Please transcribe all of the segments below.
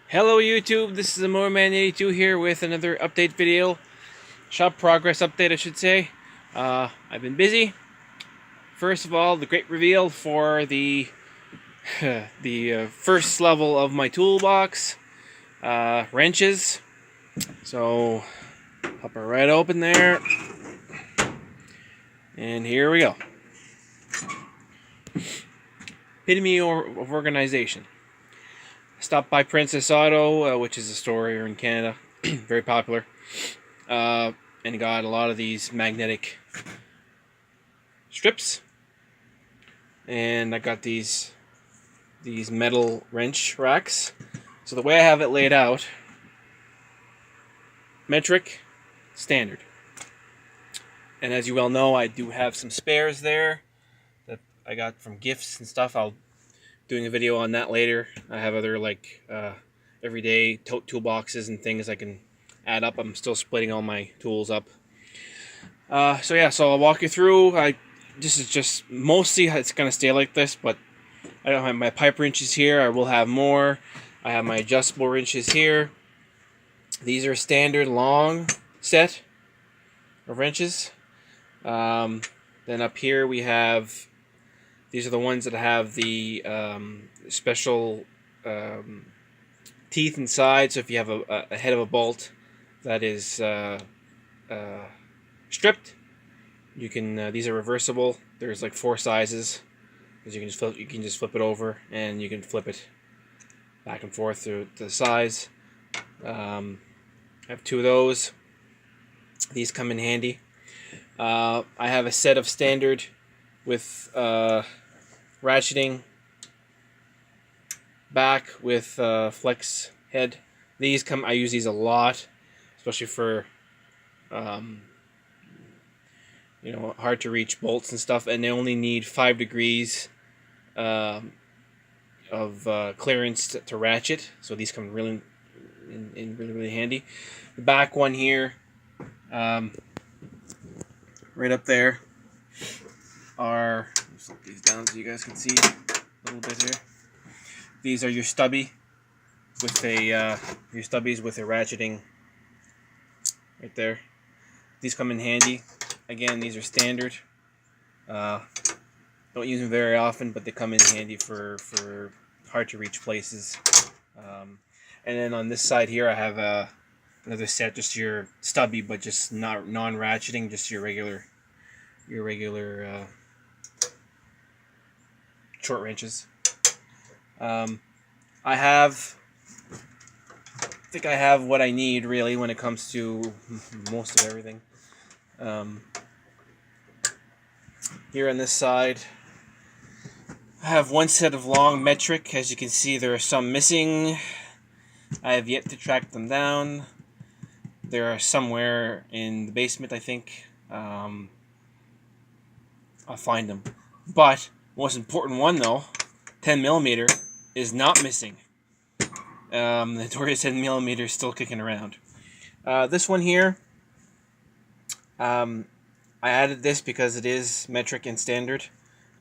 Hello YouTube, this is Motorman82 here with another update video. Shop progress update, I should say. I've been busy. First of all, the great reveal for the first level of my toolbox. Wrenches. So, pop it right open there. And here we go. Epitome of organization. Stopped by Princess Auto, which is a store here in Canada, very popular, and got a lot of these magnetic strips, and I got these metal wrench racks. So the way I have it laid out: metric, standard, and as you well know, I do have some spares there that I got from gifts and stuff. I'll doing a video on that later. I have other everyday toolboxes and things I can add up. I'm still splitting all my tools up. So I'll walk you through. This is just mostly it's gonna stay like this, but I don't have my pipe wrenches here. I will have more. I have my adjustable wrenches here. These are standard long set of wrenches. Then up here we have. These are the ones that have the special teeth inside. So if you have a head of a bolt that is stripped, you can. These are reversible. There's like 4 sizes, because you can just flip it over, and you can flip it back and forth to the size. I have 2 of those. These come in handy. I have a set of standard with ratcheting back with flex head. I use these a lot, especially for hard to reach bolts and stuff, and they only need 5 degrees of clearance to ratchet. So these come really really handy. The back one here, right up there, are, let's flip these down so you guys can see a little bit here. These are your stubby with your stubbies with a ratcheting right there. These come in handy. Again, these are standard. Don't use them very often, but they come in handy for hard to reach places. And then on this side here, I have another set, just your stubby, but just not non-ratcheting, just your regular short wrenches. I think I have what I need really when it comes to most of everything. Here on this side, I have 1 set of long metric. As you can see, there are some missing. I have yet to track them down. They are somewhere in the basement, I think. I'll find them. But most important one though, 10mm is not missing. The notorious 10mm is still kicking around. This one here, I added this because it is metric and standard,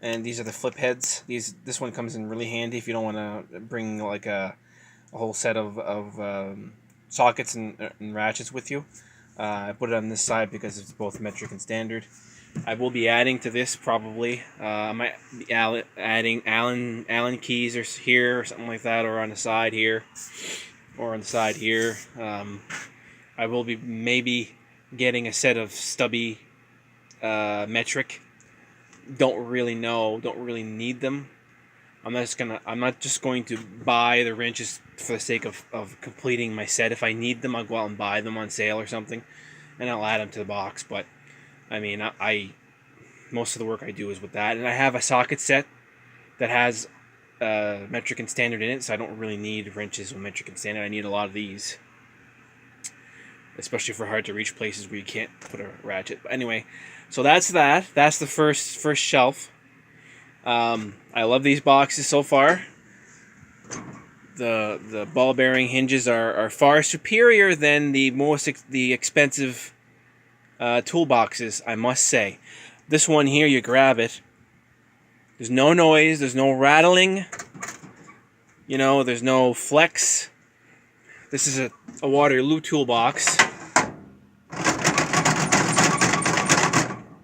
and these are the flip heads. This one comes in really handy if you don't want to bring like a whole set of sockets and ratchets with you. I put it on this side because it's both metric and standard. I will be adding to this probably. I might be adding Allen keys or here or something like that, or on the side here, or on the side here. I will be maybe getting a set of stubby metric. Don't really know. Don't really need them. I'm not just going to buy the wrenches for the sake of completing my set. If I need them, I'll go out and buy them on sale or something, and I'll add them to the box. But I mean, I most of the work I do is with that, and I have a socket set that has metric and standard in it, so I don't really need wrenches with metric and standard. I need a lot of these, especially for hard to reach places where you can't put a ratchet. But anyway, so that's that. That's the first shelf. I love these boxes so far. The ball bearing hinges are far superior than the expensive toolboxes, I must say. This one here, you grab it. There's no noise. There's no rattling. There's no flex. This is a Waterloo toolbox.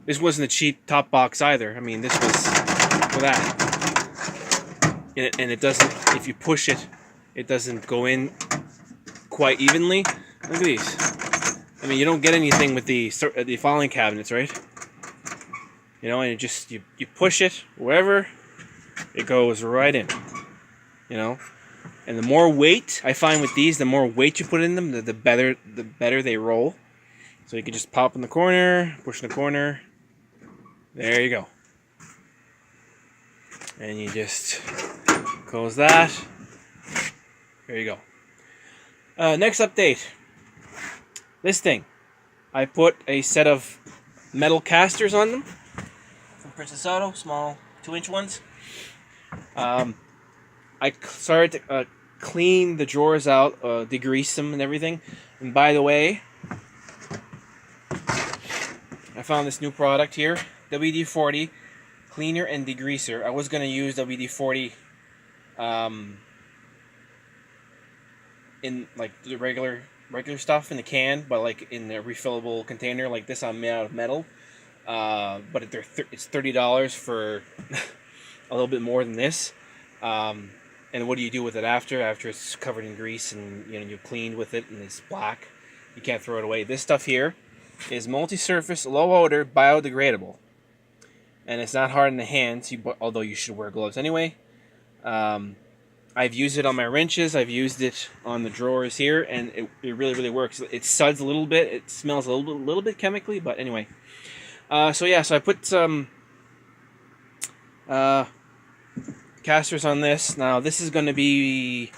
This wasn't a cheap top box either. I mean, this was for that. And it doesn't, if you push it, it doesn't go in quite evenly. Look at these. I mean, you don't get anything with the filing cabinets, right? You know, and you push it wherever, it goes right in. You know, and the more weight I find with these, the more weight you put in them, the better they roll. So you can just pop in the corner, push in the corner. There you go. And you just close that. There you go. Next update. This thing. I put a set of metal casters on them from Princess Auto, small 2-inch ones. I started to clean the drawers out, degrease them and everything. And by the way, I found this new product here, WD-40 Cleaner and Degreaser. I was going to use WD-40 in like the regular stuff in the can, but like in the refillable container like this, I'm made out of metal. But it's $30 for a little bit more than this. And what do you do with it after it's covered in grease and you cleaned with it and it's black? You can't throw it away. This stuff here is multi-surface, low-odor, biodegradable, and it's not hard in the hands. Although you should wear gloves anyway. I've used it on my wrenches. I've used it on the drawers here, and it really works. It suds a little bit. It smells a little bit chemically, but anyway. So I put some casters on this. Now this is going to be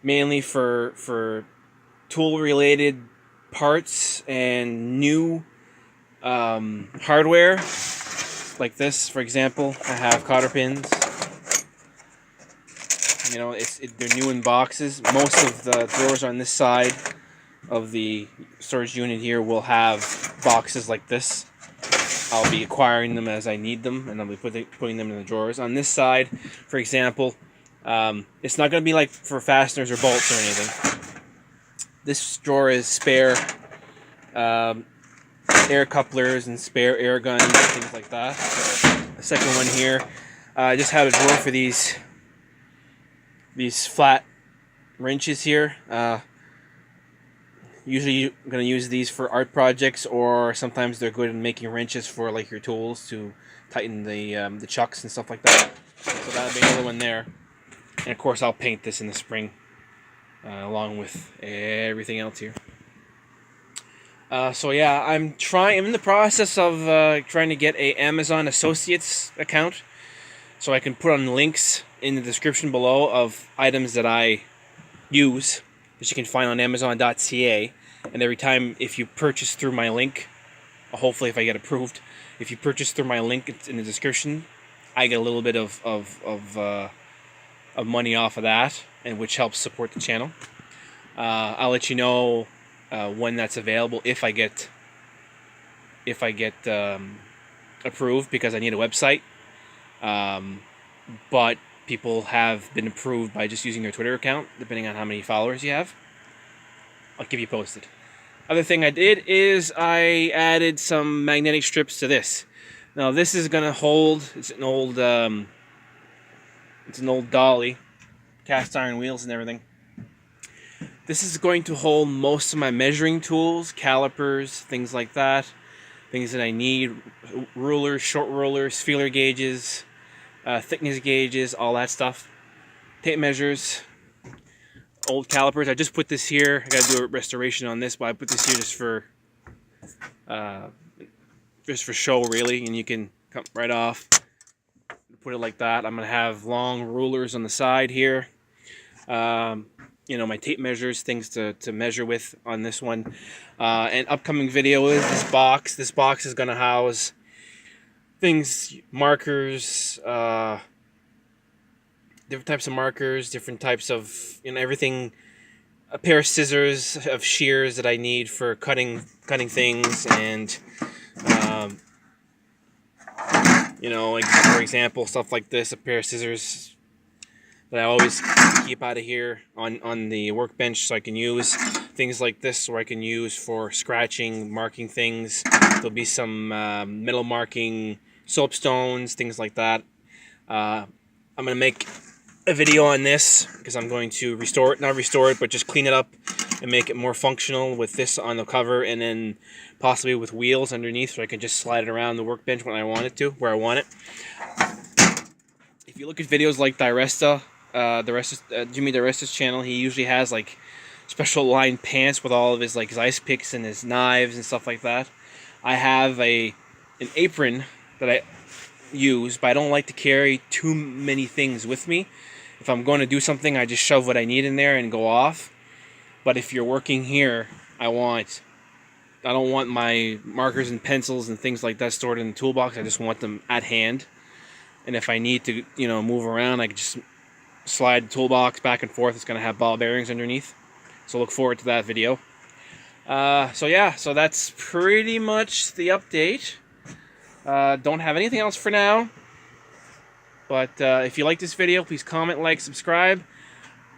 mainly for tool-related parts and new hardware, like this, for example. I have cotter pins. You know, they're new in boxes. Most of the drawers on this side of the storage unit here will have boxes like this. I'll be acquiring them as I need them, and I'll be putting them in the drawers. On this side, for example, it's not going to be like for fasteners or bolts or anything. This drawer is spare air couplers and spare air guns and things like that. The second one here, I just have a drawer for these flat wrenches here. Usually I'm going to use these for art projects, or sometimes they're good in making wrenches for like your tools to tighten the chucks and stuff like that. So that'll be another one there. And of course I'll paint this in the spring along with everything else here. I'm in the process of trying to get a Amazon Associates account, so I can put on links in the description below of items that I use, that you can find on Amazon.ca. And every time, if you purchase through my link, hopefully if I get approved, if you purchase through my link in the description, I get a little bit of money off of that, and which helps support the channel. I'll let you know when that's available, if I get approved, because I need a website. But people have been approved by just using their Twitter account, depending on how many followers you have. I'll keep you posted. Other thing I did is I added some magnetic strips to this. Now this is gonna hold. It's an old dolly, cast iron wheels and everything. This is going to hold most of my measuring tools, calipers, things like that. Things that I need: rulers, short rulers, feeler gauges, thickness gauges, all that stuff. Tape measures, old calipers. I just put this here. I gotta do a restoration on this, but I put this here just for show, really. And you can come right off, put it like that. I'm gonna have long rulers on the side here. My tape measures, things to measure with on this one. An upcoming video is this box. This box is gonna house things, markers, different types of markers, different types of, everything, a pair of scissors, of shears that I need for cutting things, and, like, for example, stuff like this, a pair of scissors, that I always keep out of here on the workbench, so I can use things like this, where I can use for scratching, marking things. There'll be some metal marking, soapstones, things like that. I'm going to make a video on this because I'm going to restore it, not restore it, but just clean it up and make it more functional with this on the cover, and then possibly with wheels underneath, so I can just slide it around the workbench when I want it to, where I want it. If you look at videos like Jimmy DiResta's channel, he usually has like special line pants with all of his like his ice picks and his knives and stuff like that. I have an apron that I use, but I don't like to carry too many things with me. If I'm going to do something, I just shove what I need in there and go off. But if you're working here, I don't want my markers and pencils and things like that stored in the toolbox. I just want them at hand. And if I need to, move around, I can just slide the toolbox back and forth. It's going to have ball bearings underneath. So look forward to that video. So that's pretty much the update. Don't have anything else for now. But if you like this video, please comment, like, subscribe.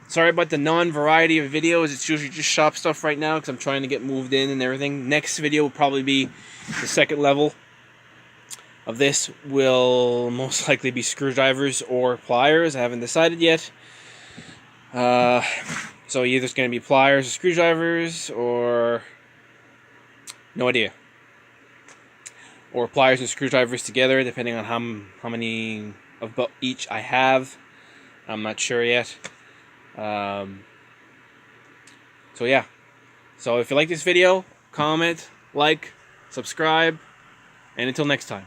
Sorry about the non-variety of videos. It's usually just shop stuff right now because I'm trying to get moved in and everything. Next video will probably be the second level of this. Will most likely be screwdrivers or pliers. I haven't decided yet. So either it's going to be pliers or screwdrivers, or no idea. Or pliers and screwdrivers together, depending on how many of each I have. I'm not sure yet. So yeah. So if you like this video, comment, like, subscribe, and until next time.